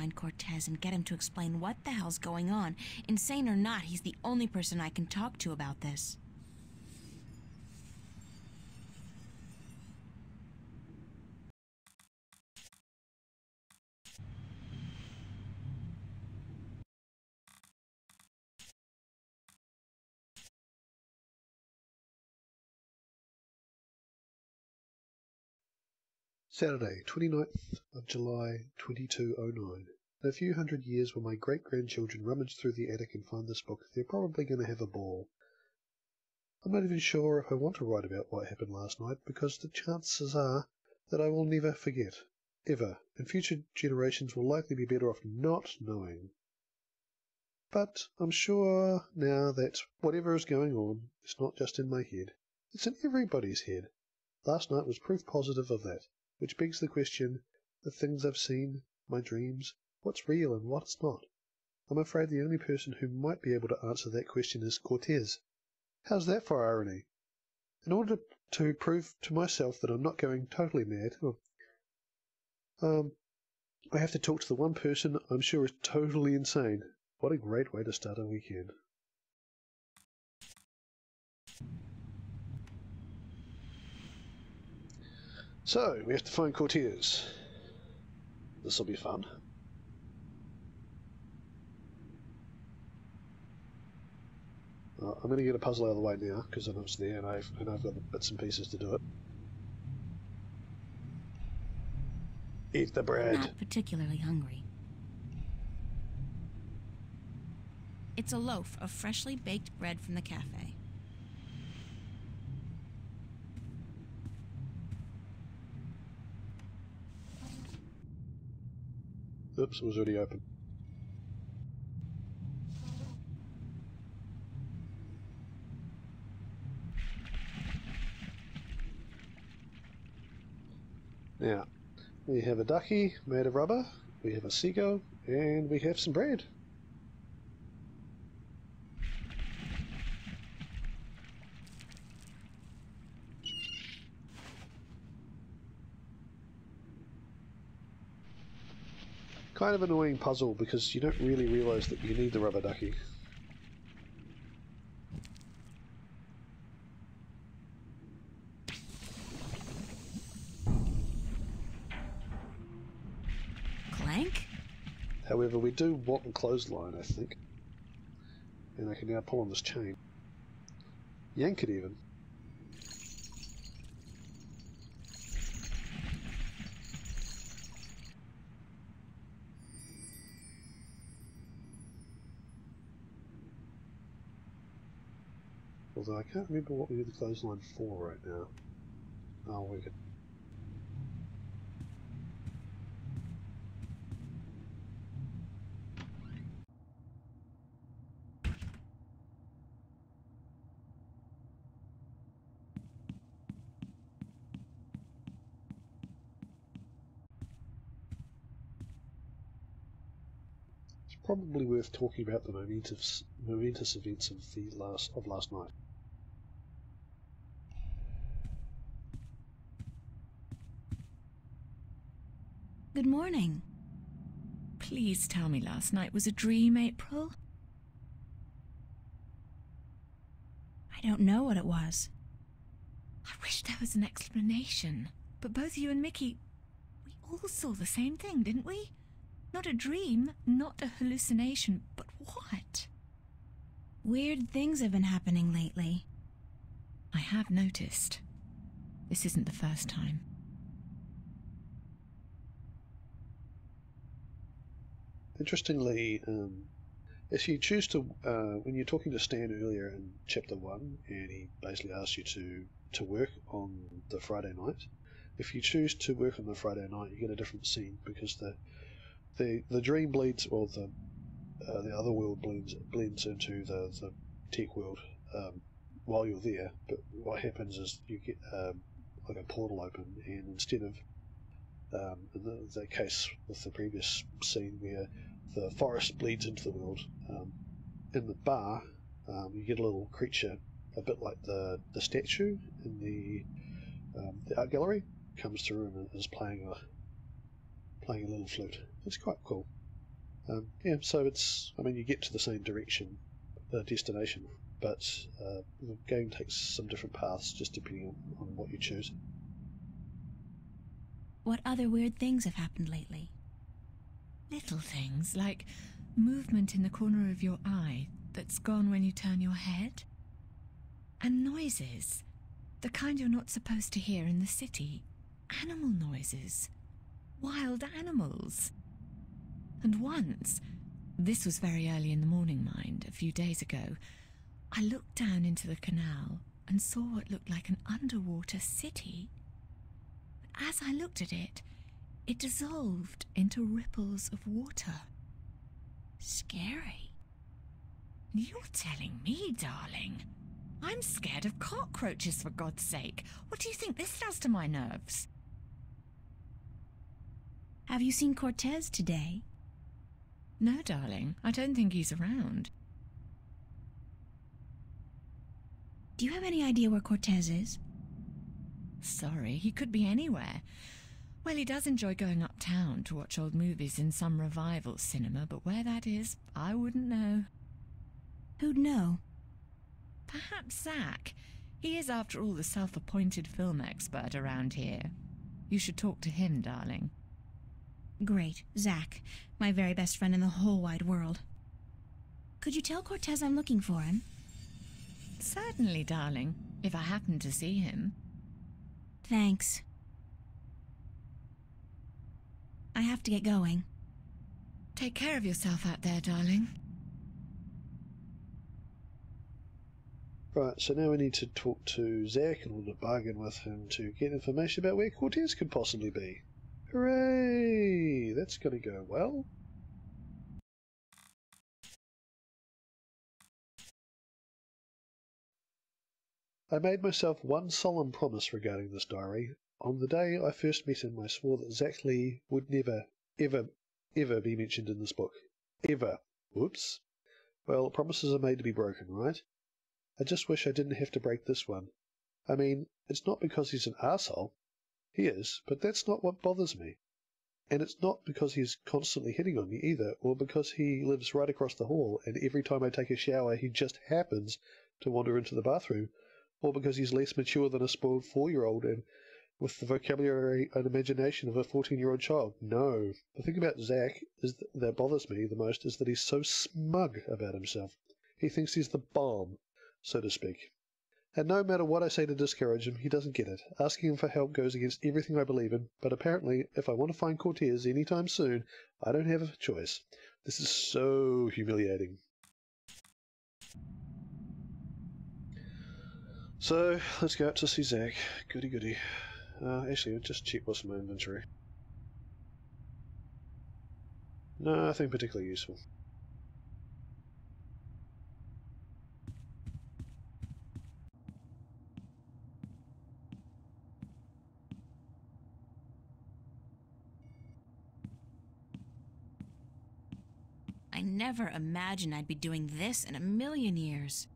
find Cortez and get him to explain what the hell's going on. Insane or not, he's the only person I can talk to about this. Saturday, 29th of July, 2209. In a few hundred years, when my great-grandchildren rummage through the attic and find this book, they're probably going to have a ball. I'm not even sure if I want to write about what happened last night, because the chances are that I will never forget, ever, and future generations will likely be better off not knowing. But I'm sure now that whatever is going on is not just in my head, it's in everybody's head. Last night was proof positive of that. Which begs the question, the things I've seen, my dreams, what's real and what's not? I'm afraid the only person who might be able to answer that question is Cortez. How's that for irony? In order to prove to myself that I'm not going totally mad, I have to talk to the one person I'm sure is totally insane. What a great way to start a weekend. So, we have to find Cortez. This'll be fun. I'm going to get a puzzle out of the way now, because I know it's there and I've got the bits and pieces to do it. Eat the bread. I'm not particularly hungry. It's a loaf of freshly baked bread from the cafe. Oops, it was already open. Now, we have a ducky made of rubber, we have a seagull, and we have some bread. Kind of annoying puzzle because you don't really realise that you need the rubber ducky. Clank? However, we do want the clothesline, I think. And I can now pull on this chain. Yank it even. Although I can't remember what we did the clothesline for right now. Oh, we could. It's probably worth talking about the momentous events of last night. Good morning. Please tell me last night was a dream, April. I don't know what it was. I wish there was an explanation. But both you and Mickey, we all saw the same thing, didn't we? Not a dream, not a hallucination, but what? Weird things have been happening lately. I have noticed. This isn't the first time. Interestingly, if you choose to, when you're talking to Stan earlier in Chapter 1, and he basically asks you to work on the Friday night, if you choose to work on the Friday night, you get a different scene, because the dream bleeds, or the other world blends into the tech world while you're there, but what happens is you get like a portal open, and instead of in the case with the previous scene where the forest bleeds into the world, in the bar you get a little creature, a bit like the statue in the art gallery, comes through and is playing a little flute. It's quite cool. Yeah, so it's, I mean, you get to the same direction, destination, but the game takes some different paths just depending on what you choose. What other weird things have happened lately? Little things, like movement in the corner of your eye that's gone when you turn your head. And noises, the kind you're not supposed to hear in the city. Animal noises. Wild animals. And once, this was very early in the morning, mind, a few days ago, I looked down into the canal and saw what looked like an underwater city. But as I looked at it, it dissolved into ripples of water. Scary. You're telling me, darling? I'm scared of cockroaches, for God's sake. What do you think this does to my nerves? Have you seen Cortez today? No, darling. I don't think he's around. Do you have any idea where Cortez is? Sorry, he could be anywhere. Well, he does enjoy going uptown to watch old movies in some revival cinema, but where that is, I wouldn't know. Who'd know? Perhaps Zach. He is, after all, the self-appointed film expert around here. You should talk to him, darling. Great, Zach, my very best friend in the whole wide world. Could you tell Cortez I'm looking for him? Certainly, darling, if I happen to see him. Thanks. I have to get going. Take care of yourself out there, darling. Right, so now we need to talk to Zach in order to bargain with him to get information about where Cortez could possibly be. Hooray! That's going to go well. I made myself one solemn promise regarding this diary. On the day I first met him, I swore that Zach Lee would never, ever, ever be mentioned in this book. Ever. Whoops. Well, promises are made to be broken, right? I just wish I didn't have to break this one. I mean, it's not because he's an arsehole. He is, but that's not what bothers me. And it's not because he's constantly hitting on me either, or because he lives right across the hall and every time I take a shower he just happens to wander into the bathroom, or because he's less mature than a spoiled 4-year-old and with the vocabulary and imagination of a 14-year-old child. No. The thing about Zach that bothers me the most is that he's so smug about himself. He thinks he's the bomb, so to speak. And no matter what I say to discourage him, he doesn't get it. Asking him for help goes against everything I believe in, but apparently, if I want to find Cortez anytime soon, I don't have a choice. This is so humiliating. So, let's go out to see Zach. Goody goody. Actually, I'll just check what's in my inventory. Nothing particularly useful. I never imagined I'd be doing this in a million years.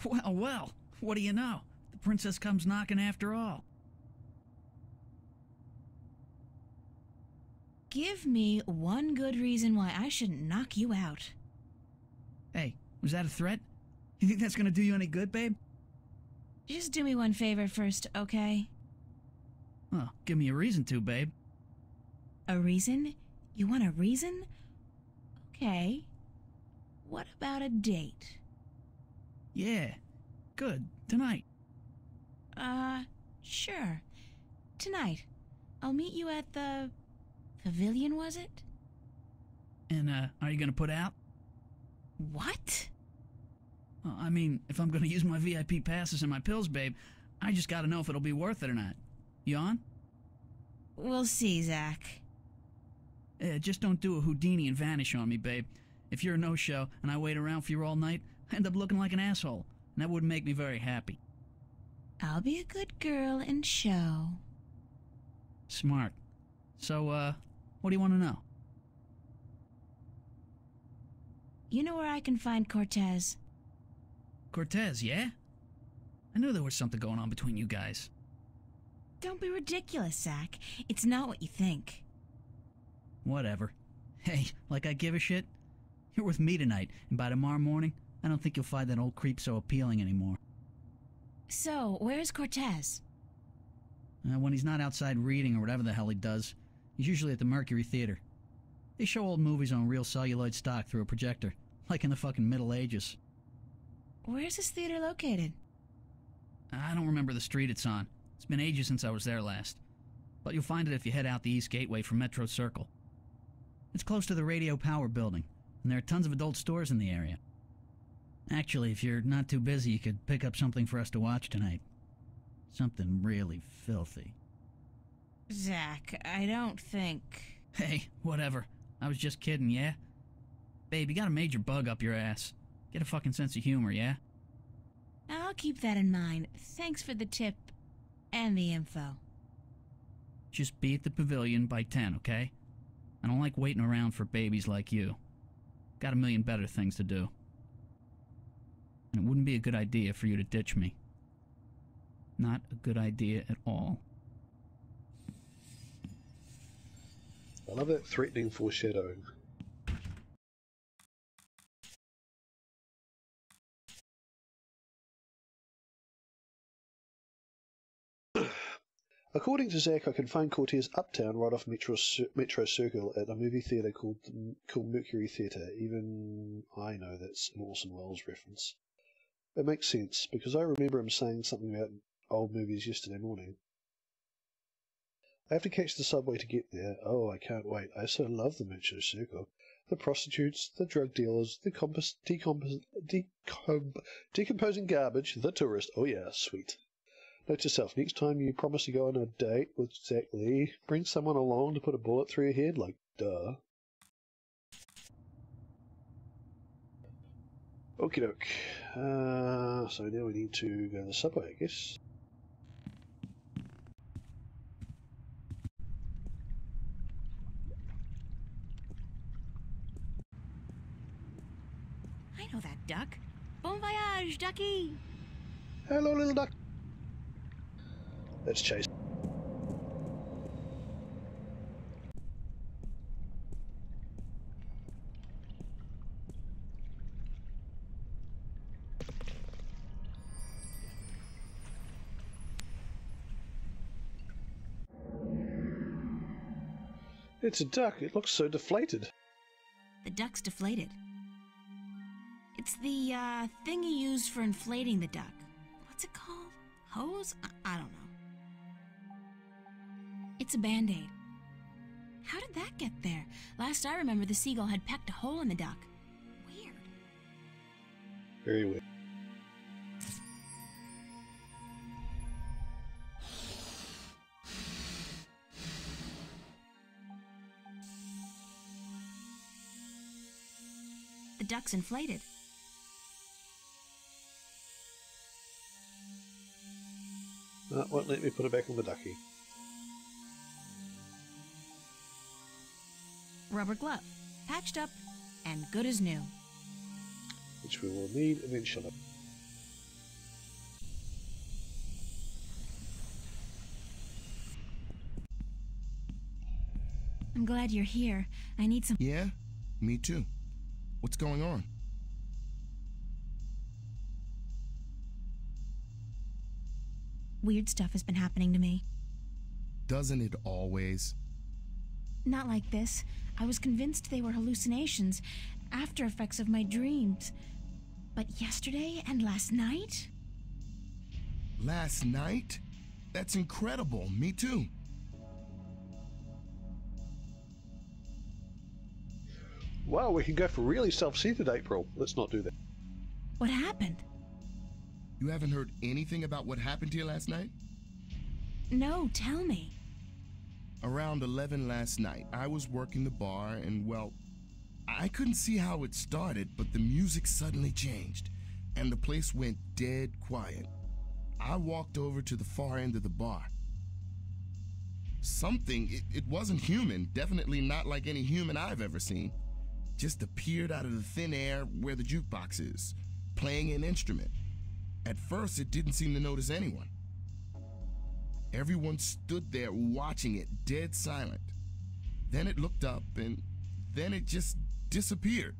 Well, well, what do you know? The princess comes knocking after all. Give me one good reason why I shouldn't knock you out. Hey, was that a threat? You think that's gonna do you any good, babe? Just do me one favor first, okay? Well, give me a reason to, babe. A reason? You want a reason? Okay. What about a date? Yeah, good. Tonight. Sure. Tonight. I'll meet you at the pavilion, was it? And, are you gonna put out? What? Well, I mean, if I'm gonna use my VIP passes and my pills, babe, I just gotta know if it'll be worth it or not. You on? We'll see, Zach. Just don't do a Houdini and vanish on me, babe. If you're a no-show and I wait around for you all night, I end up looking like an asshole, and that wouldn't make me very happy. I'll be a good girl and show. Smart. So, what do you want to know? You know where I can find Cortez? Cortez, yeah? I knew there was something going on between you guys. Don't be ridiculous, Zach. It's not what you think. Whatever. Hey, like I give a shit? You're with me tonight, and by tomorrow morning, I don't think you'll find that old creep so appealing anymore. So, where's Cortez? When he's not outside reading or whatever the hell he does, he's usually at the Mercury Theater. They show old movies on real celluloid stock through a projector, like in the fucking Middle Ages. Where's this theater located? I don't remember the street it's on. It's been ages since I was there last. But you'll find it if you head out the East Gateway from Metro Circle. It's close to the Radio Power building, and there are tons of adult stores in the area. Actually, if you're not too busy, you could pick up something for us to watch tonight. Something really filthy. Zach, I don't think... Hey, whatever. I was just kidding, yeah? Babe, you got a major bug up your ass. Get a fucking sense of humor, yeah? I'll keep that in mind. Thanks for the tip and the info. Just be at the pavilion by 10, okay? I don't like waiting around for babies like you. Got a million better things to do. And it wouldn't be a good idea for you to ditch me. Not a good idea at all. I love that threatening foreshadowing. According to Zach, I can find Cortez uptown right off Metro Circle at a movie theatre called Mercury Theatre. Even I know that's an Orson Welles reference. It makes sense, because I remember him saying something about old movies yesterday morning. I have to catch the subway to get there. Oh, I can't wait. I so love the Metro Circle. The prostitutes, the drug dealers, the decomposing garbage, the tourist. Oh yeah, sweet. Note to self, next time you promise to go on a date with Zach Lee, bring someone along to put a bullet through your head, like, duh. Okie doke. So now we need to go to the subway, I guess. I know that duck. Bon voyage, ducky! Hello, little duck. Let's chase. It's a duck. It looks so deflated. The duck's deflated. It's the, thing you use for inflating the duck. What's it called? Hose? I don't know. It's a Band-Aid. How did that get there? Last I remember, the seagull had pecked a hole in the duck. Weird. Very weird. The duck's inflated. Won't let me put it back on the ducky. Rubber glove. Patched up and good as new. Which we will need eventually. I'm glad you're here. I need some... Yeah, me too. What's going on? Weird stuff has been happening to me. Doesn't it always? Not like this. I was convinced they were hallucinations, after effects of my dreams. But yesterday and last night? Last night? That's incredible. Me too. Wow, we can go for really self-centered April. Let's not do that. What happened? You haven't heard anything about what happened here last night? No, tell me. Around 11 last night, I was working the bar and, well, I couldn't see how it started, but the music suddenly changed, and the place went dead quiet. I walked over to the far end of the bar. Something, it wasn't human, definitely not like any human I've ever seen, just appeared out of the thin air where the jukebox is, playing an instrument. At first, it didn't seem to notice anyone. Everyone stood there watching it, dead silent. Then it looked up, and then it just disappeared.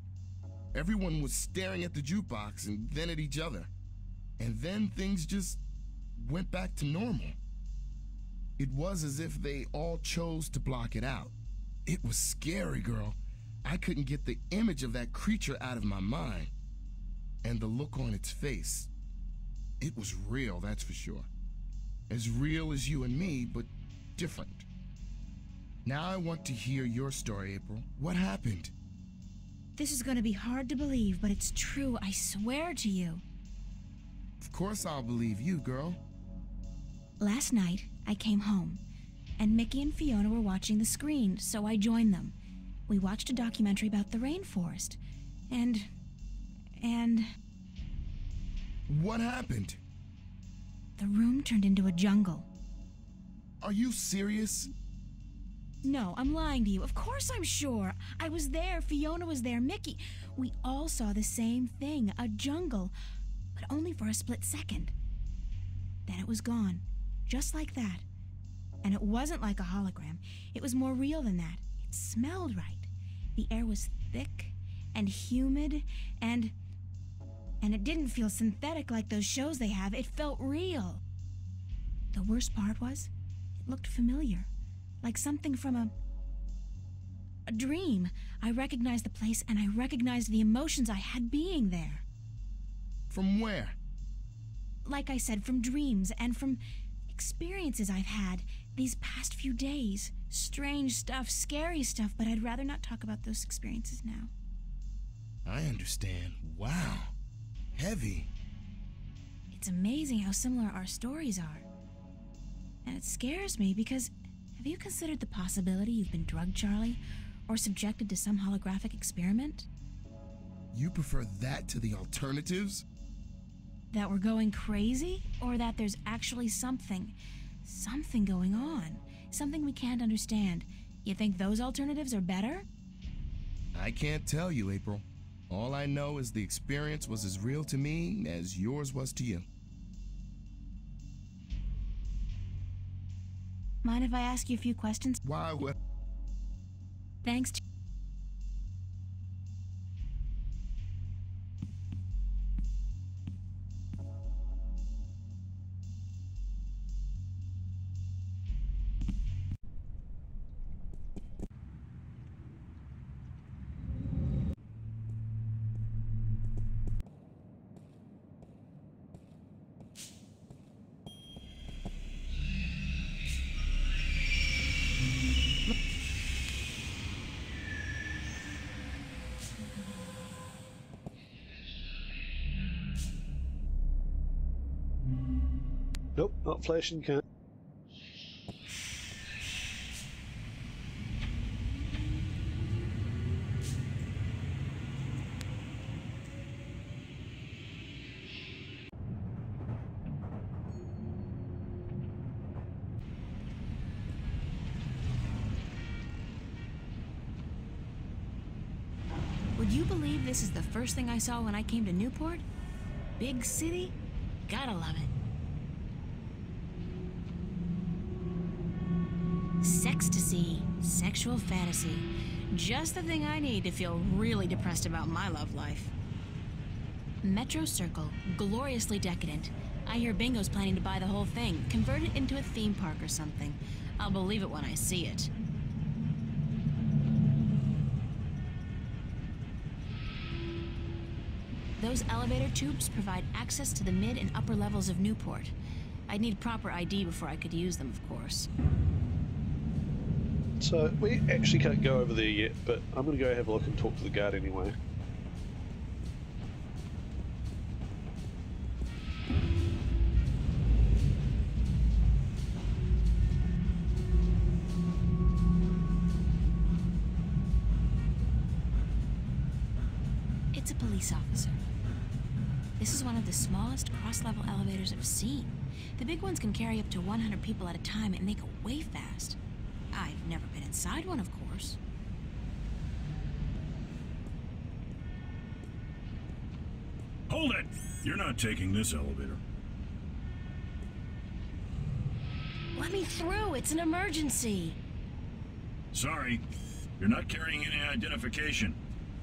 Everyone was staring at the jukebox and then at each other. And then things just went back to normal. It was as if they all chose to block it out. It was scary, girl. I couldn't get the image of that creature out of my mind. And the look on its face. It was real, that's for sure. As real as you and me, but different. Now I want to hear your story, April. What happened? This is going to be hard to believe, but it's true, I swear to you. Of course I'll believe you, girl. Last night, I came home, and Mickey and Fiona were watching the screen, so I joined them. We watched a documentary about the rainforest, and... What happened? The room turned into a jungle. Are you serious? No, I'm lying to you. Of course I'm sure. I was there, Fiona was there, Mickey. We all saw the same thing, a jungle, but only for a split second. Then it was gone, just like that. And it wasn't like a hologram. It was more real than that. It smelled right. The air was thick and humid and it didn't feel synthetic like those shows they have. It felt real. The worst part was, it looked familiar, like something from a dream. I recognized the place and I recognized the emotions I had being there. From where? Like I said, from dreams and from experiences I've had these past few days. Strange stuff, scary stuff, but I'd rather not talk about those experiences now. I understand. Wow. Heavy. It's amazing how similar our stories are. And it scares me because, have you considered the possibility you've been drugged, Charlie? Or subjected to some holographic experiment? You prefer that to the alternatives? That we're going crazy? Or that there's actually something going on? Something we can't understand. You think those alternatives are better? I can't tell you, April. All I know is the experience was as real to me as yours was to you. Mind if I ask you a few questions? Why would... Thanks to... Nope, not flashing can. Would you believe this is the first thing I saw when I came to Newport? Big city? Gotta love it. Sextasy, sexual fantasy. Just the thing I need to feel really depressed about my love life. Metro Circle, gloriously decadent. I hear Bingo's planning to buy the whole thing, convert it into a theme park or something. I'll believe it when I see it. Those elevator tubes provide access to the mid and upper levels of Newport. I'd need proper ID before I could use them, of course. So, we actually can't go over there yet, but I'm going to go have a look and talk to the guard anyway. It's a police officer. This is one of the smallest cross-level elevators I've seen. The big ones can carry up to 100 people at a time and they go way fast. I've never been inside one, of course. Hold it! You're not taking this elevator. Let me through. It's an emergency. Sorry, you're not carrying any identification.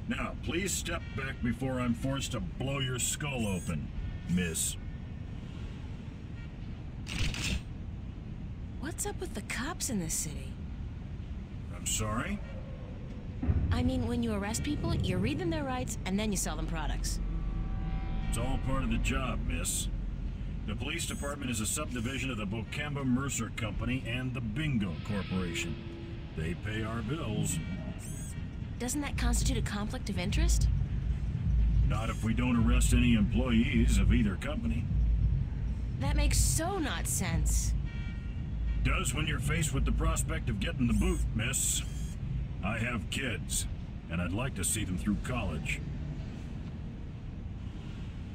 Now, please step back before I'm forced to blow your skull open, miss. What's up with the cops in this city? I'm sorry? I mean, when you arrest people, you read them their rights, and then you sell them products. It's all part of the job, miss. The police department is a subdivision of the Bocamba Mercer Company and the Bingo Corporation. They pay our bills. Doesn't that constitute a conflict of interest? Not if we don't arrest any employees of either company. That makes so not sense. Does when you're faced with the prospect of getting the boot, miss. I have kids, and I'd like to see them through college.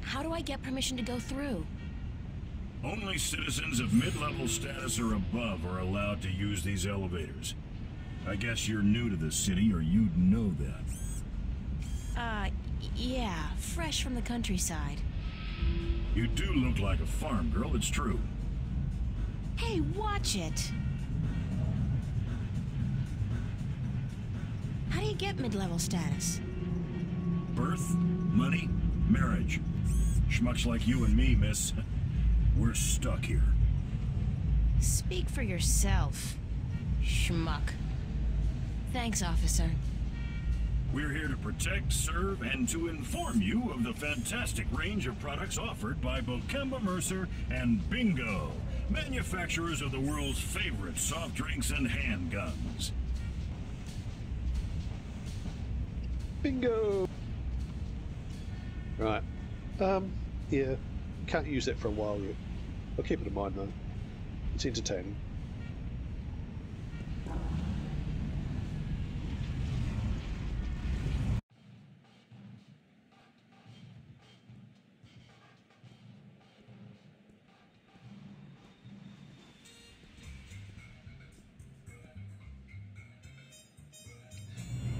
How do I get permission to go through? Only citizens of mid-level status or above are allowed to use these elevators. I guess you're new to the city, or you'd know that. Yeah, fresh from the countryside. You do look like a farm girl, it's true. Hey, watch it! How do you get mid-level status? Birth, money, marriage. Schmucks like you and me, miss. We're stuck here. Speak for yourself, schmuck. Thanks, officer. We're here to protect, serve, and to inform you of the fantastic range of products offered by Bocamba Mercer and Bingo, manufacturers of the world's favorite soft drinks and handguns. Bingo! Right. Yeah. Can't use that for a while yet. I'll keep it in mind though. It's entertaining.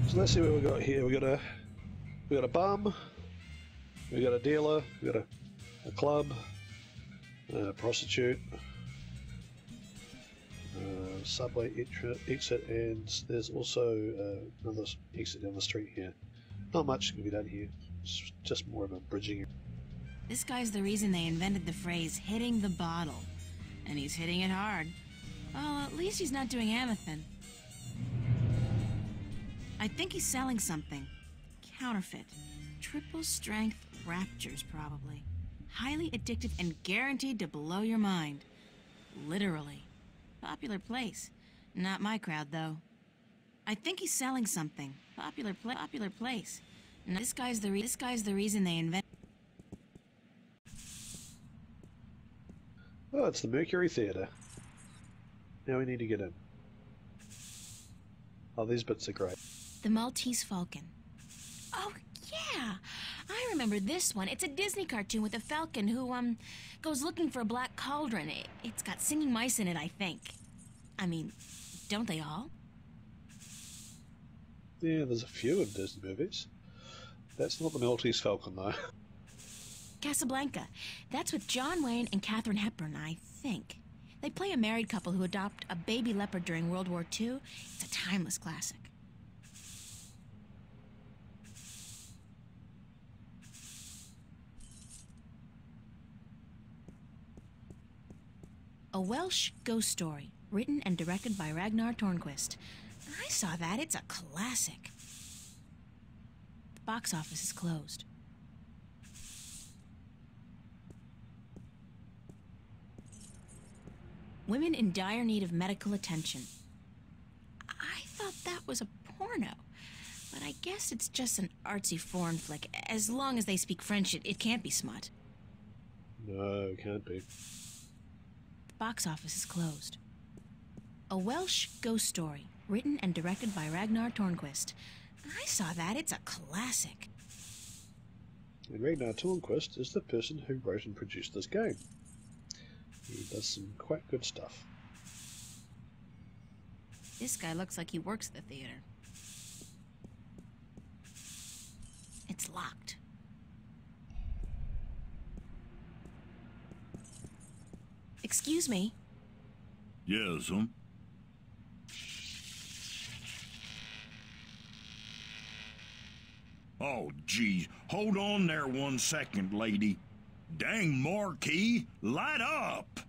So let's see what we got here. We got a bum, we got a dealer, we got a club, a prostitute, subway exit, and there's also another exit down the street here. Not much can be done here. It's just more of a bridging. This guy's the reason they invented the phrase hitting the bottle. And he's hitting it hard. Well, at least he's not doing anything. I think he's selling something. Counterfeit. Triple strength raptures, probably. Highly addictive and guaranteed to blow your mind. Literally. Popular place. Not my crowd, though. I think he's selling something. Popular place. This guy's the reason they invented. Oh, it's the Mercury Theatre. Now we need to get in. Oh, these bits are great. The Maltese Falcon. Oh, yeah! I remember this one. It's a Disney cartoon with a falcon who, goes looking for a black cauldron. It's got singing mice in it, I think. I mean, don't they all? Yeah, there's a few in Disney movies. That's not the Maltese Falcon, though. Casablanca. That's with John Wayne and Katharine Hepburn, I think. They play a married couple who adopt a baby leopard during World War II. It's a timeless classic. A Welsh ghost story, written and directed by Ragnar Tørnquist. I saw that. It's a classic. The box office is closed. Women in dire need of medical attention. I thought that was a porno, but I guess it's just an artsy foreign flick. As long as they speak French, it can't be smut. No, it can't be. The box office is closed. A Welsh ghost story, written and directed by Ragnar Tørnquist. I saw that. It's a classic. And Ragnar Tørnquist is the person who wrote and produced this game. He does some quite good stuff. This guy looks like he works at the theater. It's locked. Excuse me. Yes, Oh, geez. Hold on there 1 second, lady. Dang marquee, light up!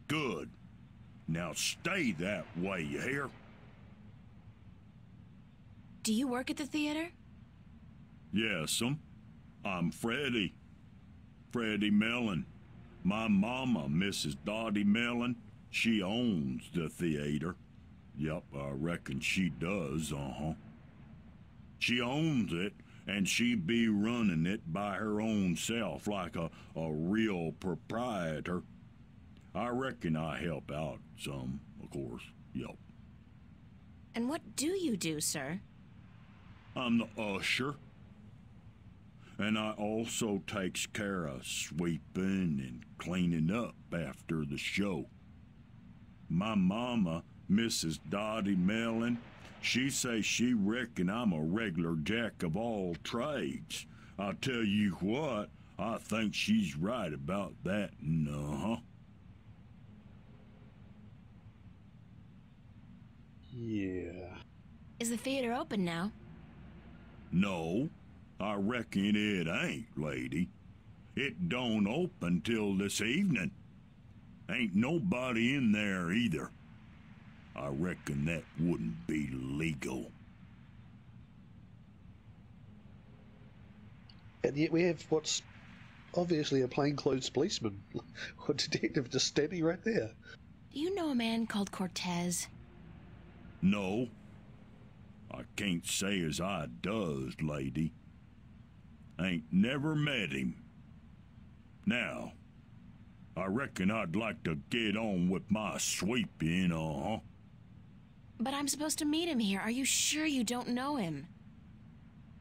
Good. Now stay that way, you hear? Do you work at the theater? Yes, I'm Freddie. Freddie Mellon. My mama, Mrs. Dottie Mellon, she owns the theater. Yep, I reckon she does, She owns it, and she be running it by her own self like a real proprietor. I reckon I help out some, of course, yep. And what do you do, sir? I'm the usher. And I also takes care of sweeping and cleaning up after the show. My mama, Mrs. Dottie Mellon, she say she reckon I'm a regular jack of all trades. I tell you what, I think she's right about that, Yeah. Is the theater open now? No, I reckon it ain't, lady. It don't open till this evening. Ain't nobody in there either. I reckon that wouldn't be legal. And yet we have what's obviously a plainclothes policeman or detective just standing right there. Do you know a man called Cortez? No, I can't say as I does, lady. Ain't never met him. Now, I reckon I'd like to get on with my sweeping, But I'm supposed to meet him here. Are you sure you don't know him?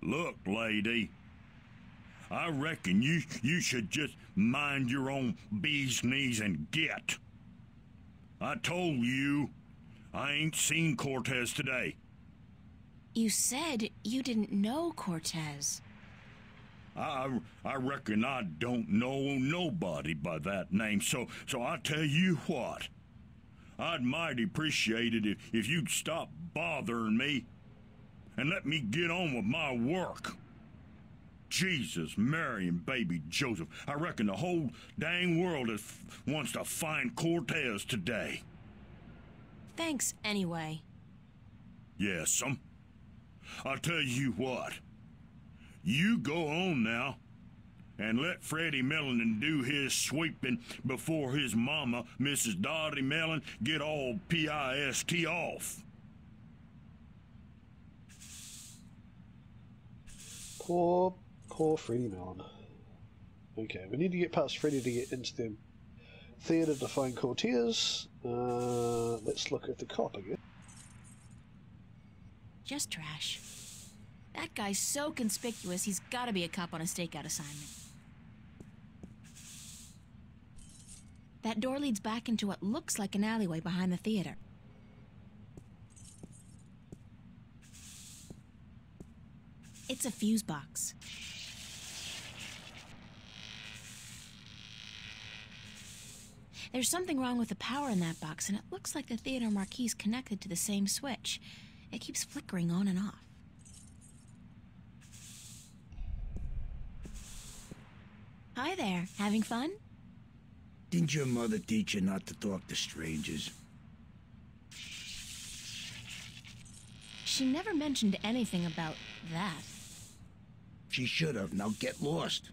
Look, lady, I reckon you should just mind your own bee's knees and get. I told you, I ain't seen Cortez today. You said you didn't know Cortez. I reckon I don't know nobody by that name, so I tell you what, I'd mighty appreciate it if you'd stop bothering me and let me get on with my work. Jesus, Mary, and baby Joseph, I reckon the whole dang world wants to find Cortez today. Thanks, anyway. Yes, I'll tell you what. You go on now, and let Freddie Mellon do his sweeping before his mama, Mrs. Dottie Mellon, get all pissed off. Poor Freddie Mellon. Okay, we need to get past Freddie to get into the theater to find Cortez. Let's look at the cop again. Just trash. That guy's so conspicuous, he's gotta be a cop on a stakeout assignment. That door leads back into what looks like an alleyway behind the theater. It's a fuse box. There's something wrong with the power in that box, and it looks like the theater marquee's connected to the same switch. It keeps flickering on and off. Hi there. Having fun? Didn't your mother teach you not to talk to strangers? She never mentioned anything about that. She should have. Now get lost.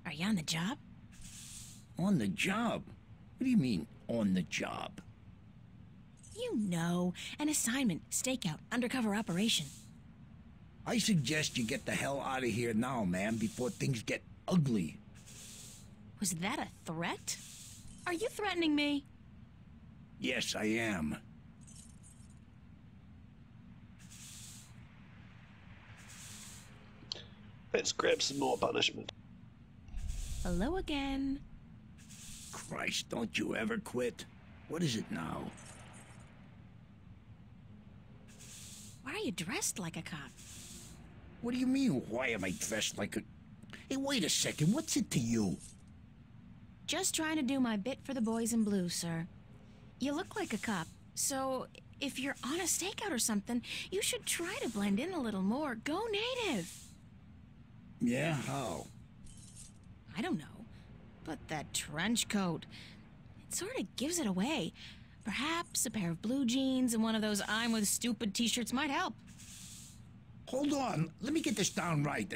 Are you on the job? On the job? What do you mean, on the job? You know, an assignment, stakeout, undercover operation. I suggest you get the hell out of here now, man, before things get ugly. Was that a threat? Are you threatening me? Yes, I am. Let's grab some more punishment. Hello again. Christ, don't you ever quit. What is it now? Why are you dressed like a cop? What do you mean, why am I dressed like a... Hey, wait a second, what's it to you? Just trying to do my bit for the boys in blue, sir. You look like a cop, so if you're on a stakeout or something, you should try to blend in a little more. Go native. Yeah, how? I don't know, but that trench coat, it sort of gives it away. Perhaps a pair of blue jeans and one of those I'm with stupid t-shirts might help. Hold on, let me get this down right.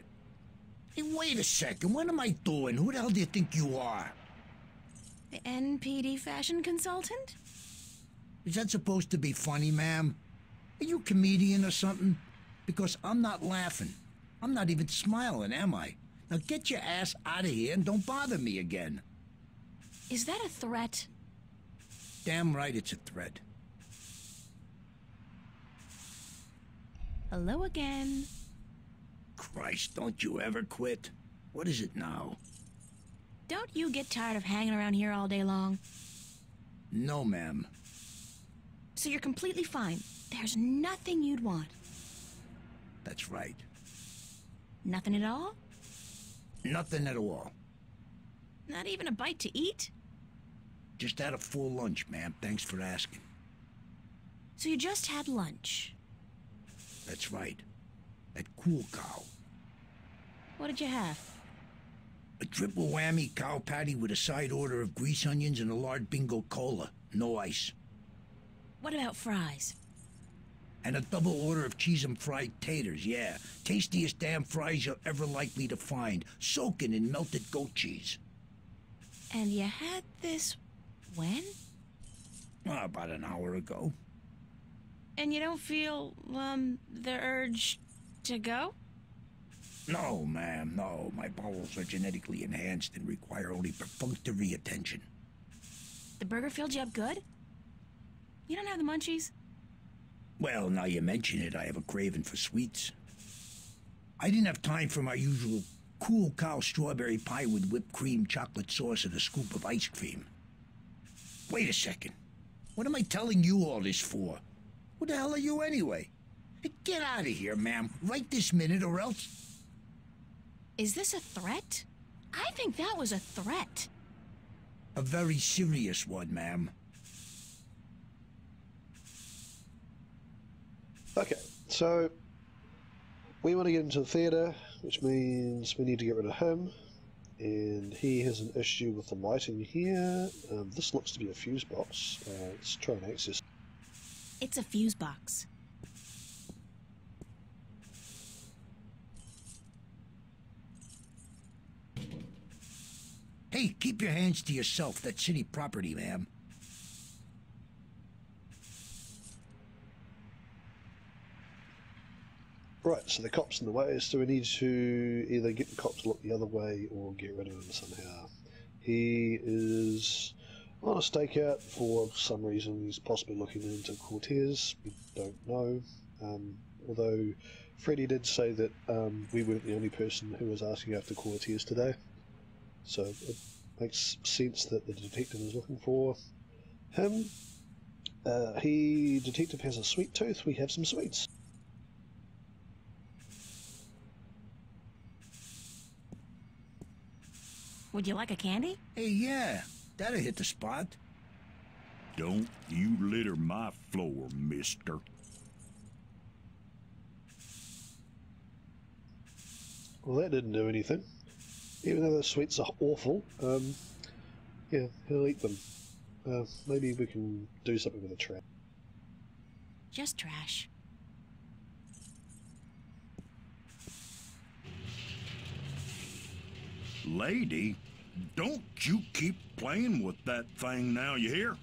Hey, wait a second, what am I doing? Who the hell do you think you are? The NPD fashion consultant? Is that supposed to be funny, ma'am? Are you a comedian or something? Because I'm not laughing. I'm not even smiling, am I? Now get your ass out of here and don't bother me again. Is that a threat? Damn right it's a threat. Hello again. Christ, don't you ever quit. What is it now? Don't you get tired of hanging around here all day long? No, ma'am. So you're completely fine. There's nothing you'd want. That's right. Nothing at all? Nothing at all. Not even a bite to eat? Just had a full lunch, ma'am. Thanks for asking. So you just had lunch? That's right. At Cool Cow. What did you have? A triple whammy cow patty with a side order of grease onions and a large bingo cola. No ice. What about fries? And a double order of cheese and fried taters, yeah. Tastiest damn fries you're ever likely to find. Soaking in melted goat cheese. And you had this when? About an hour ago. And you don't feel, the urge to go? No, ma'am, no. My bowels are genetically enhanced and require only perfunctory attention. The burger filled you up good? You don't have the munchies? Well, now you mention it, I have a craving for sweets. I didn't have time for my usual Cool Cow strawberry pie with whipped cream, chocolate sauce, and a scoop of ice cream. Wait a second. What am I telling you all this for? Who the hell are you anyway? Hey, get out of here, ma'am. Right this minute or else... Is this a threat? I think that was a threat. A very serious one, ma'am. Okay, so we want to get into the theatre, which means we need to get rid of him. And he has an issue with the lighting here. This looks to be a fuse box. Let's try and access. It's a fuse box. Hey, keep your hands to yourself. That's city property, ma'am. Right, so the cop's in the way, so we need to either get the cop to look the other way or get rid of him somehow. He is on a stakeout for some reason. He's possibly looking into Cortez. We don't know. Although Freddie did say that we weren't the only person who was asking after Cortez today. So it makes sense that the detective is looking for him. Detective has a sweet tooth. We have some sweets. Would you like a candy? Hey, yeah. That'll hit the spot. Don't you litter my floor, mister. Well, that didn't do anything. Even though those sweets are awful, yeah, he'll eat them. Maybe we can do something with the trash. Just trash. Lady, don't you keep playing with that thing now, you hear?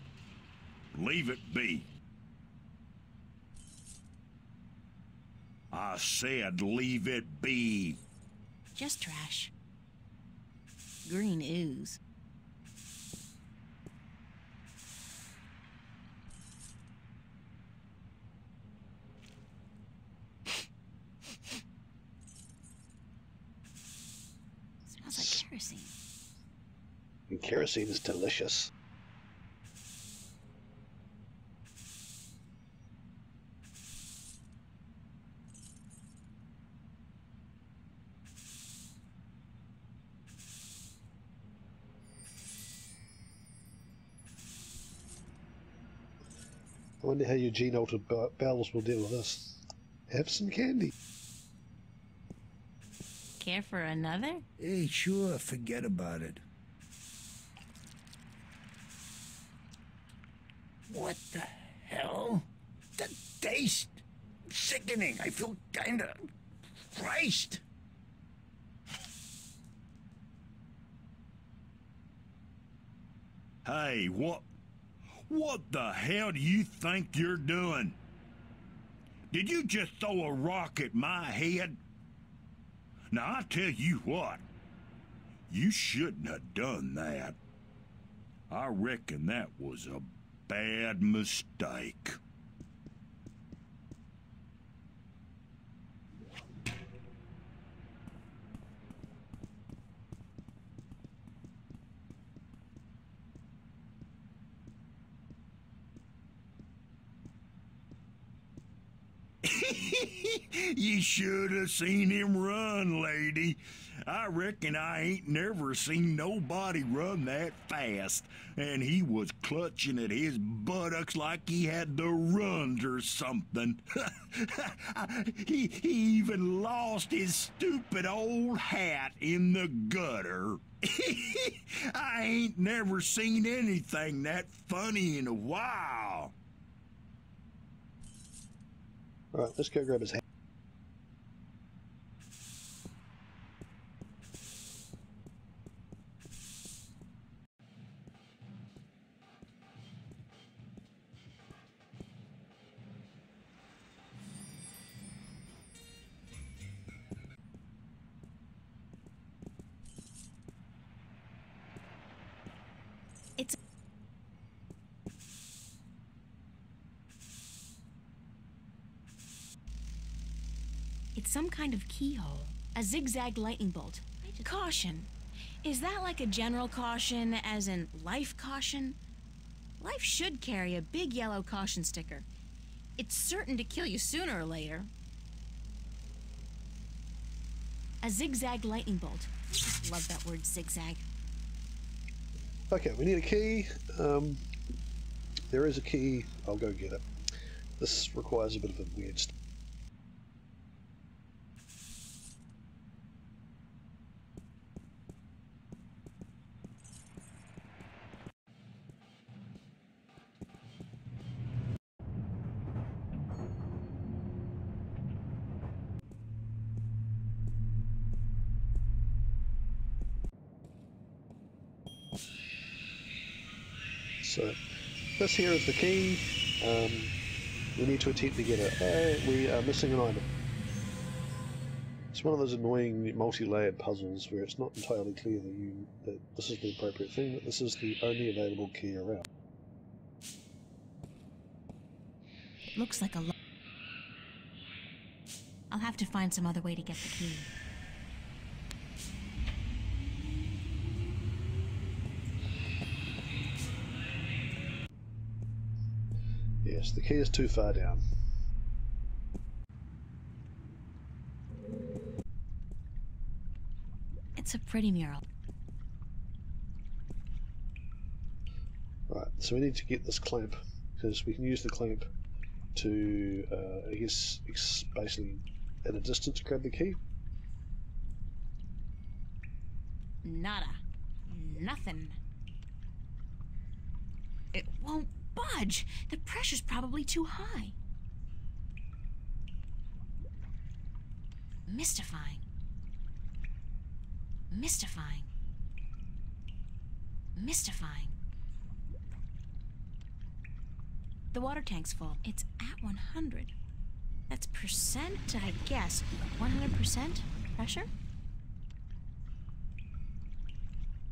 Leave it be. I said leave it be. Just trash. Green ooze. Smells like kerosene. And kerosene is delicious. I wonder how your gene-altered bowels will deal with this. Have some candy. Care for another? Hey, sure, forget about it. What the hell? The taste! Sickening. I feel kinda... Christ! Hey, what the hell do you think you're doing? Did you just throw a rock at my head? Now, I tell you what, you shouldn't have done that. I reckon that was a bad mistake. You should have seen him run, lady. I reckon I ain't never seen nobody run that fast. And he was clutching at his buttocks like he had the runs or something. He even lost his stupid old hat in the gutter. I ain't never seen anything that funny in a while. Alright, let's go grab his hat. It's some kind of keyhole. A zigzag lightning bolt. Caution. Is that like a general caution, as in life caution? Life should carry a big yellow caution sticker. It's certain to kill you sooner or later. A zigzag lightning bolt. Love that word, zigzag. Okay, we need a key. There is a key. I'll go get it. This requires a bit of a weird step. So, this here is the key. We need to attempt to get it. Hey, we are missing an item. It's one of those annoying multi-layered puzzles where it's not entirely clear that this is the appropriate thing, but this is the only available key around. Looks like a lock. I'll have to find some other way to get the key. Yes, the key is too far down. It's a pretty mural. Right, so we need to get this clamp, because we can use the clamp to, I guess, basically at a distance grab the key. Nada. Nothing. It won't budge. The pressure's probably too high. Mystifying. Mystifying. Mystifying. The water tank's full. It's at 100. That's percent, I guess. 100% pressure?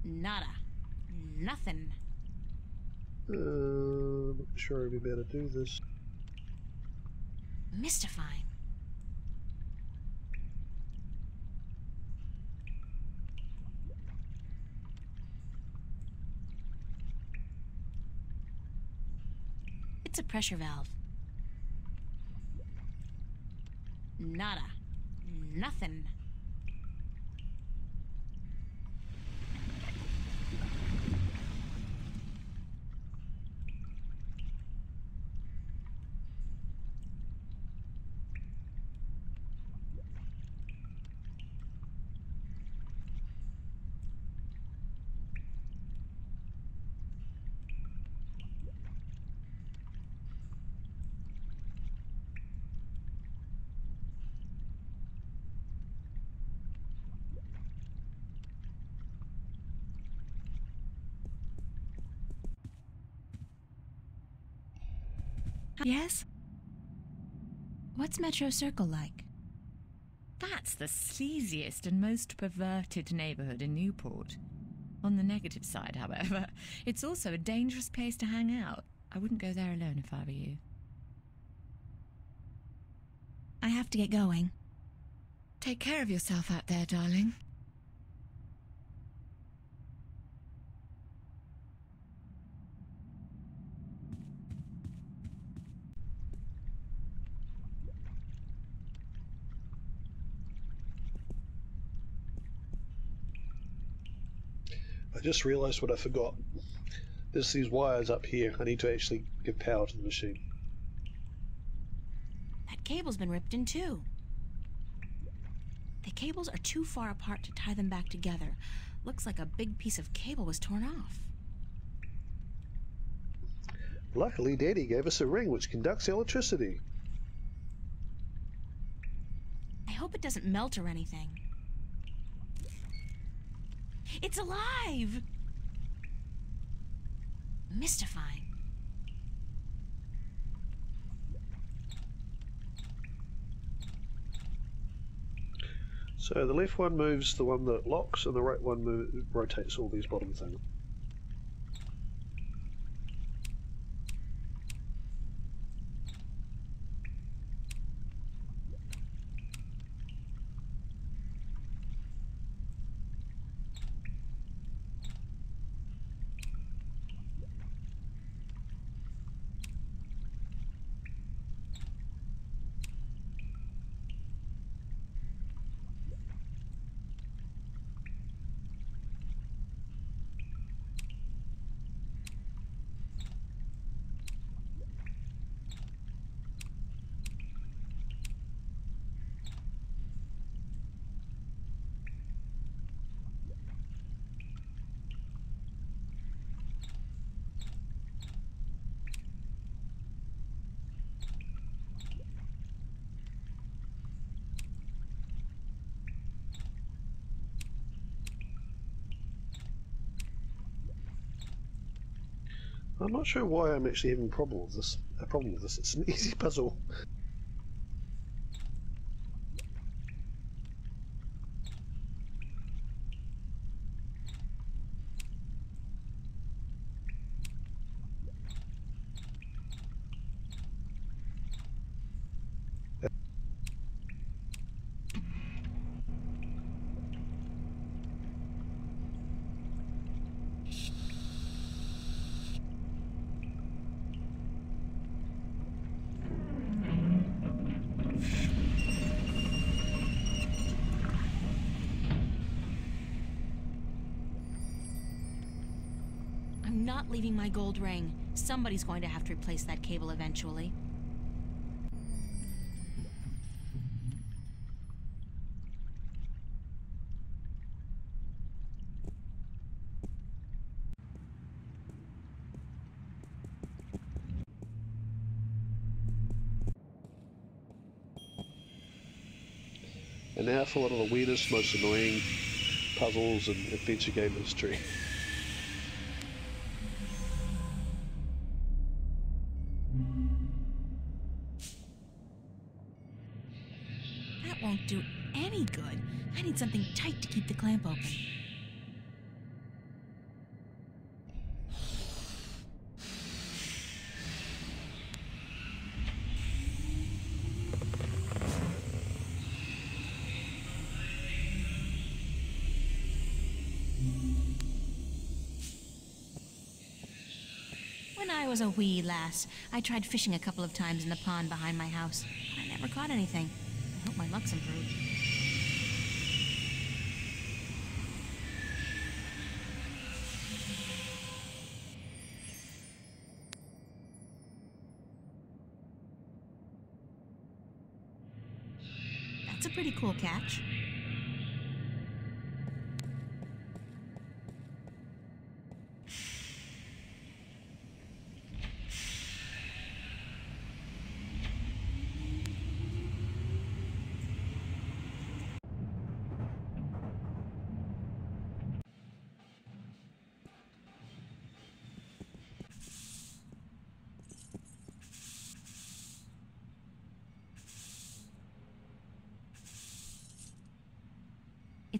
Nada. Nothing. Not sure we'd be able to do this. Mystifying. It's a pressure valve. Nada. Nothing. Yes? What's Metro Circle like? That's the sleaziest and most perverted neighborhood in Newport. On the negative side, however, it's also a dangerous place to hang out. I wouldn't go there alone if I were you. I have to get going. Take care of yourself out there, darling. I just realised what I forgot. There's these wires up here. I need to actually give power to the machine. That cable's been ripped in two. The cables are too far apart to tie them back together. Looks like a big piece of cable was torn off. Luckily, Daddy gave us a ring which conducts electricity. I hope it doesn't melt or anything. It's alive! Mystifying. So the left one moves the one that locks, and the right one rotates all these bottom things. I'm not sure why I'm actually having a problem with this. It's an easy puzzle. I'm not leaving my gold ring. Somebody's going to have to replace that cable eventually. And now for one of the weirdest, most annoying puzzles in adventure game history. That won't do any good. I need something tight to keep the clamp open. When I was a wee lass, I tried fishing a couple of times in the pond behind my house, but I never caught anything. I hope my luck's improved. That's a pretty cool catch.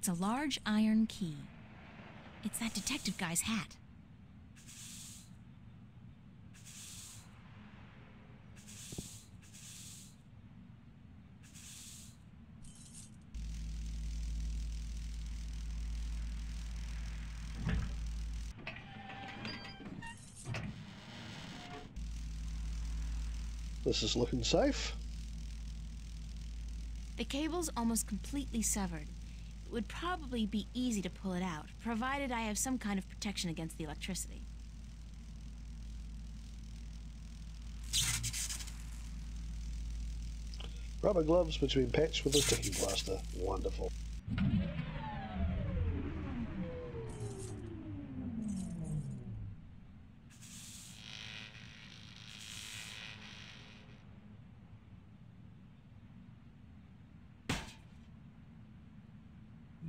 It's a large iron key. It's that detective guy's hat. This is looking safe. The cable's almost completely severed. It would probably be easy to pull it out, provided I have some kind of protection against the electricity. Rubber gloves which have been patched with a sticking plaster. Wonderful.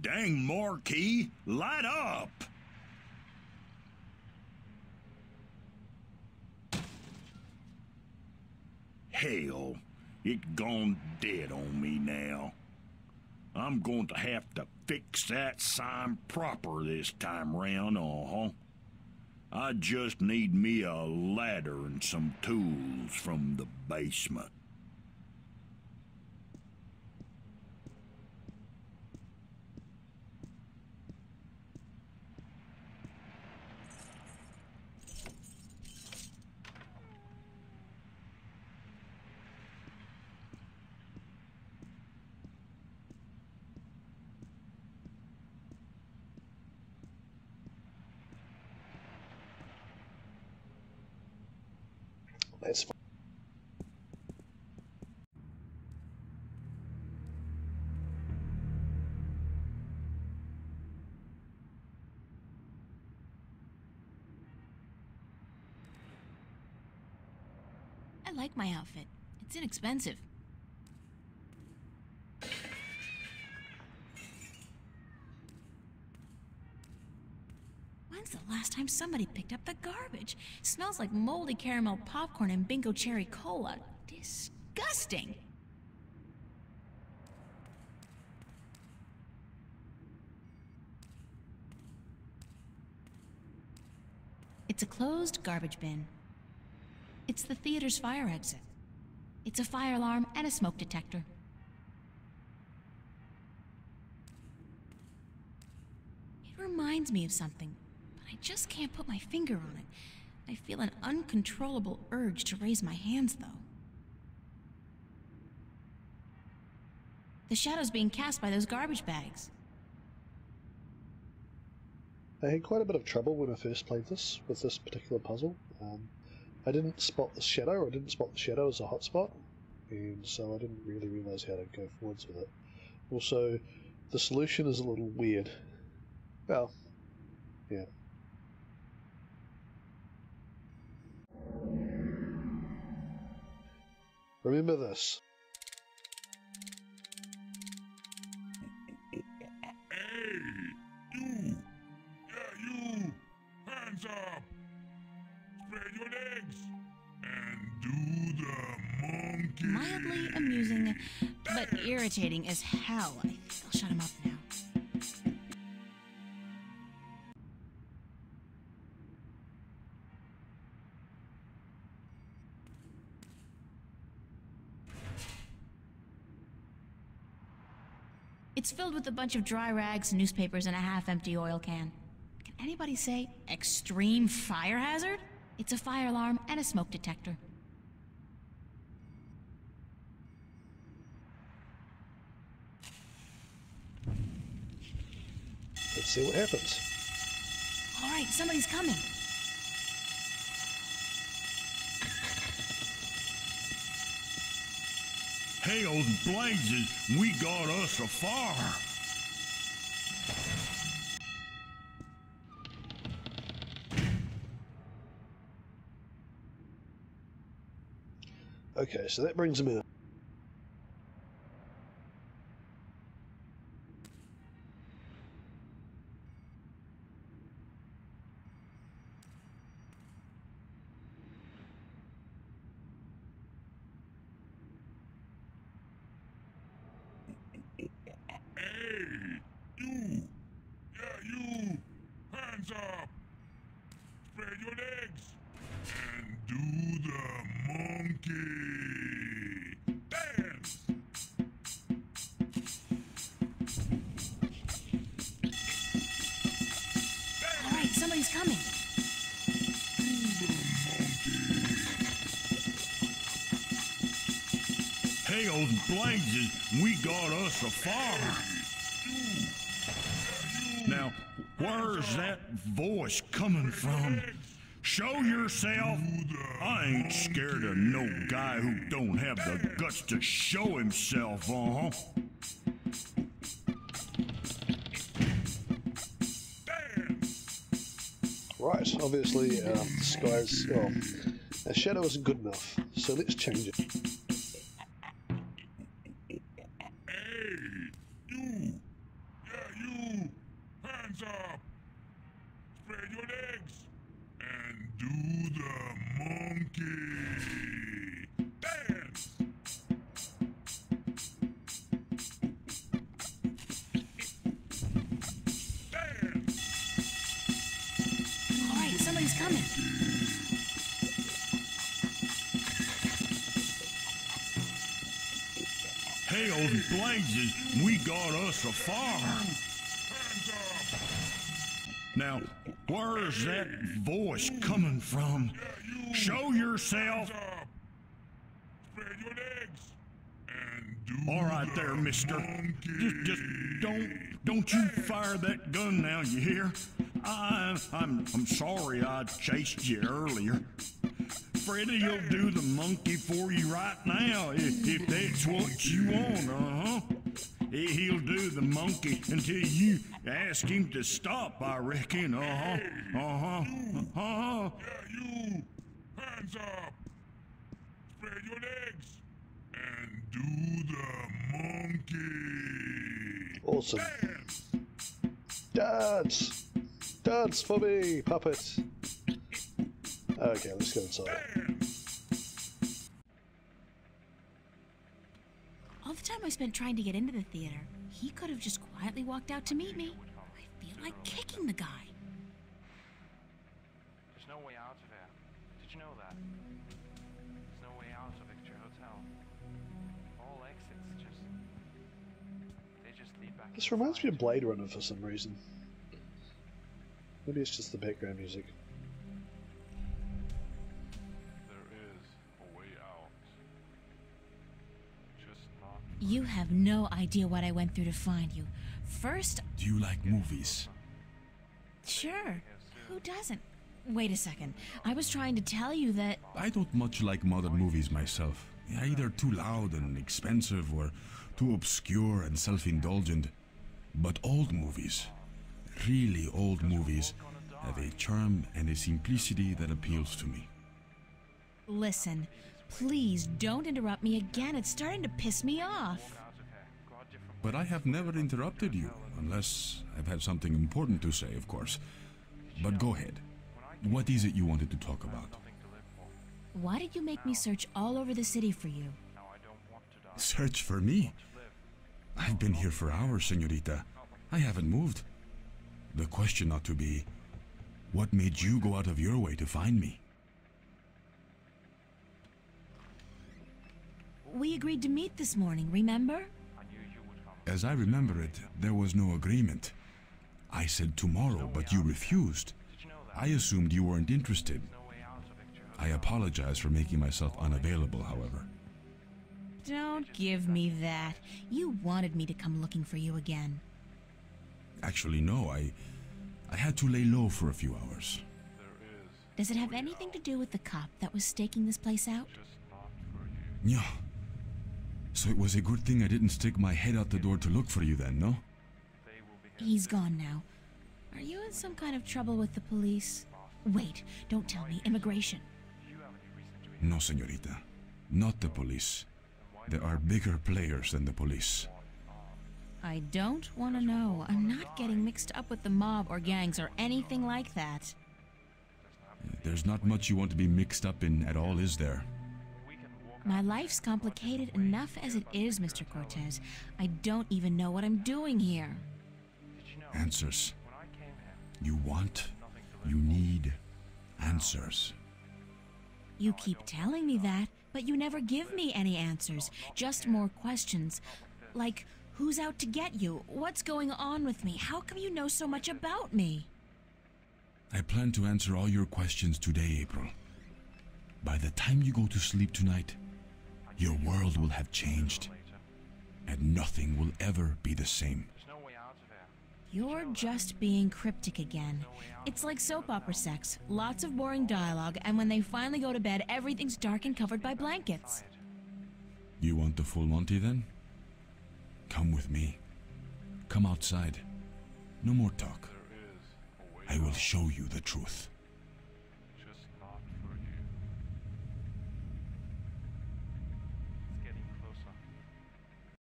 Dang marquee, light up! Hell, it gone dead on me now. I'm going to have to fix that sign proper this time round, I just need me a ladder and some tools from the basement. That's fine. I like my outfit. It's inexpensive. When's the last time somebody picked up the garbage? Smells like moldy caramel popcorn and bingo cherry cola. Disgusting! It's a closed garbage bin. It's the theater's fire exit. It's a fire alarm and a smoke detector. It reminds me of something, but I just can't put my finger on it. I feel an uncontrollable urge to raise my hands, though. The shadow's being cast by those garbage bags. I had quite a bit of trouble when I first played this, with this particular puzzle. I didn't spot the shadow, as a hotspot, and so I didn't really realise how to go forwards with it. Also, the solution is a little weird. Well, yeah. Remember this. Hey, you! Yeah, you! Hands up! Spread your legs! And do the monkey! Mildly amusing, but irritating as hell. I think I'll shut him up now. It's filled with a bunch of dry rags, newspapers, and a half-empty oil can. Can anybody say extreme fire hazard? It's a fire alarm and a smoke detector. Let's see what happens. All right, somebody's coming. Hell's blazes, we got us a fire. Okay, so that brings him in. Hey, you! Hands up! Spread your legs! And do the monkey! Dance! All right, somebody's coming. Hails blazes, we got us a fire. Now, where's that voice coming from? Show yourself. I ain't scared of no guy who don't have the guts to show himself, Right, obviously the sky's... Oh, a shadow isn't good enough, so let's change it. Hey, you! Yeah, you! Hands up! Spread your legs! And do the monkey! Dance! Dance! All right, somebody's coming. Hails blazes, we got us a fire. Hands up! Now, where's that voice coming from? Show yourself. Hands up! Spread your legs! And do All right the there, mister. monkey. Just don't you fire that gun now, you hear? I'm sorry I chased you earlier. Freddy'll do the monkey for you right now if that's what you want, He'll do the monkey until you ask him to stop, I reckon, Yeah, you! Hands up! Spread your legs! And do the monkey! Awesome. Dance! Dance! Dance for me, puppet! Okay, let's go inside. Dance! All the time I spent trying to get into the theater, he could have just quietly walked out to meet me. I feel like kicking the guy. There's no way out of here. Did you know that? There's no way out of Victory Hotel. All exits they just lead back. This reminds me of Blade Runner for some reason. Maybe it's just the background music. There is a way out. Just not. You have no idea what I went through to find you. First, Do you like movies? sure, who doesn't? Wait a second, I was trying to tell you that... I don't much like modern movies myself. Either too loud and expensive or too obscure and self-indulgent. But old movies, really old movies, have a charm and a simplicity that appeals to me. Listen, please don't interrupt me again. It's starting to piss me off. But I have never interrupted you, unless I've had something important to say, of course. But go ahead. What is it you wanted to talk about? Why did you make me search all over the city for you? Search for me? I've been here for hours, señorita. I haven't moved. The question ought to be, what made you go out of your way to find me? We agreed to meet this morning, remember? As I remember it, there was no agreement. I said tomorrow, but you refused. I assumed you weren't interested. I apologize for making myself unavailable, however. Don't give me that. You wanted me to come looking for you again. Actually, no, I had to lay low for a few hours. Does it have anything to do with the cop that was staking this place out? Yeah. So it was a good thing I didn't stick my head out the door to look for you then, no? He's gone now. Are you in some kind of trouble with the police? Wait, don't tell me. Immigration. No, señorita. Not the police. There are bigger players than the police. I don't want to know. I'm not getting mixed up with the mob or gangs or anything like that. There's not much you want to be mixed up in at all, is there? My life's complicated enough as it is, Mr. Cortez. I don't even know what I'm doing here. Answers. You want You need answers. You keep telling me that, but you never give me any answers, just more questions. Like, who's out to get you? What's going on with me? How come you know so much about me? I plan to answer all your questions today, April. By the time you go to sleep tonight, your world will have changed, and nothing will ever be the same. You're just being cryptic again. It's like soap opera sex. Lots of boring dialogue, and when they finally go to bed, everything's dark and covered by blankets. You want the full Monty then? Come with me. Come outside. No more talk. I will show you the truth. Just not for you. It's getting closer.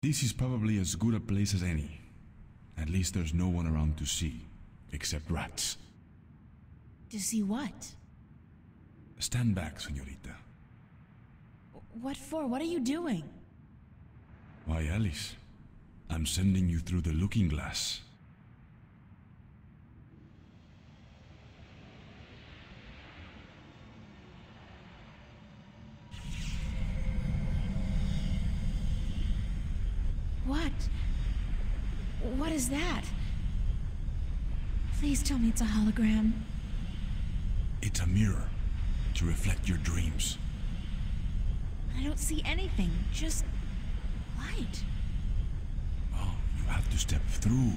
This is probably as good a place as any. At least there's no one around to see, except rats. To see what? Stand back, señorita. What for? What are you doing? Why, Alice, I'm sending you through the looking glass. What? What is that? Please tell me it's a hologram. It's a mirror to reflect your dreams. I don't see anything, just light. Oh, you have to step through.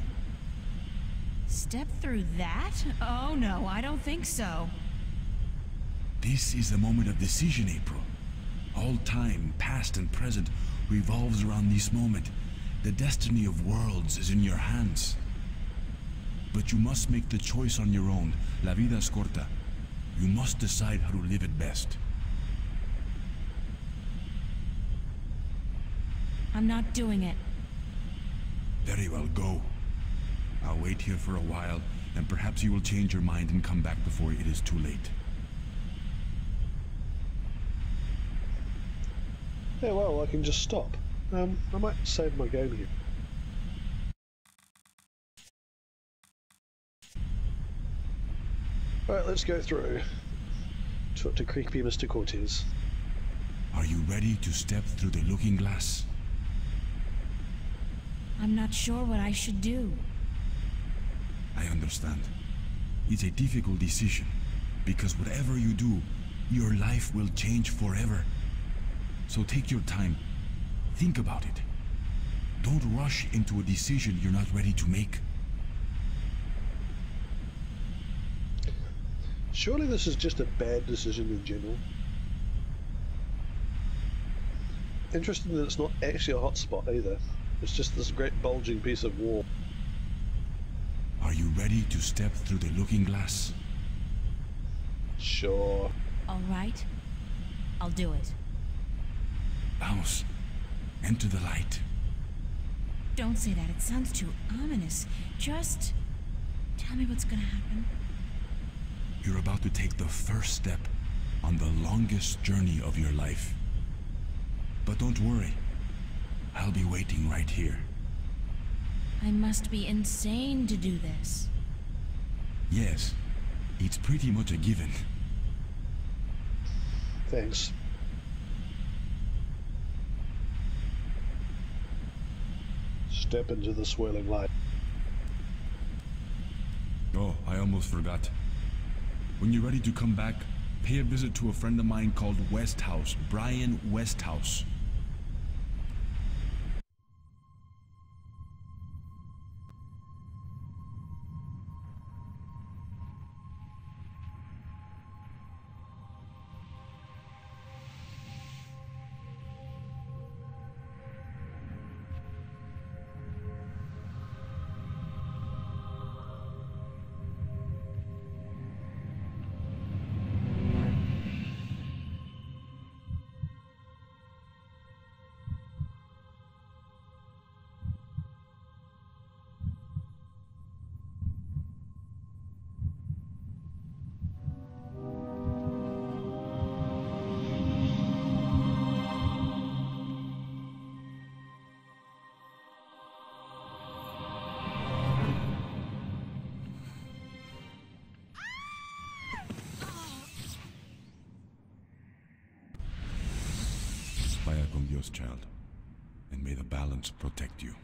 Step through that? Oh no, I don't think so. This is the moment of decision, April. All time, past and present, revolves around this moment. The destiny of worlds is in your hands. But you must make the choice on your own. La vida es corta. You must decide how to live it best. I'm not doing it. Very well, go. I'll wait here for a while, and perhaps you will change your mind and come back before it is too late. Yeah, well, I can just stop. I might save my game here. Alright, let's go through. Talk to creepy Mr. Cortez. Are you ready to step through the looking glass? I'm not sure what I should do. I understand. It's a difficult decision, because whatever you do, your life will change forever. So take your time. Think about it. Don't rush into a decision you're not ready to make. Surely this is just a bad decision in general. Interesting that it's not actually a hotspot either. It's just this great bulging piece of wall. Are you ready to step through the looking glass? Sure. All right. I'll do it. Vamos. Enter the light. Don't say that. It sounds too ominous. Just tell me what's gonna happen. You're about to take the first step on the longest journey of your life. But don't worry. I'll be waiting right here. I must be insane to do this. Yes, it's pretty much a given. Thanks. Step into the swirling light. Oh, I almost forgot. When you're ready to come back, pay a visit to a friend of mine called Westhouse, Brian Westhouse. vaya con Dios, child, and may the balance protect you.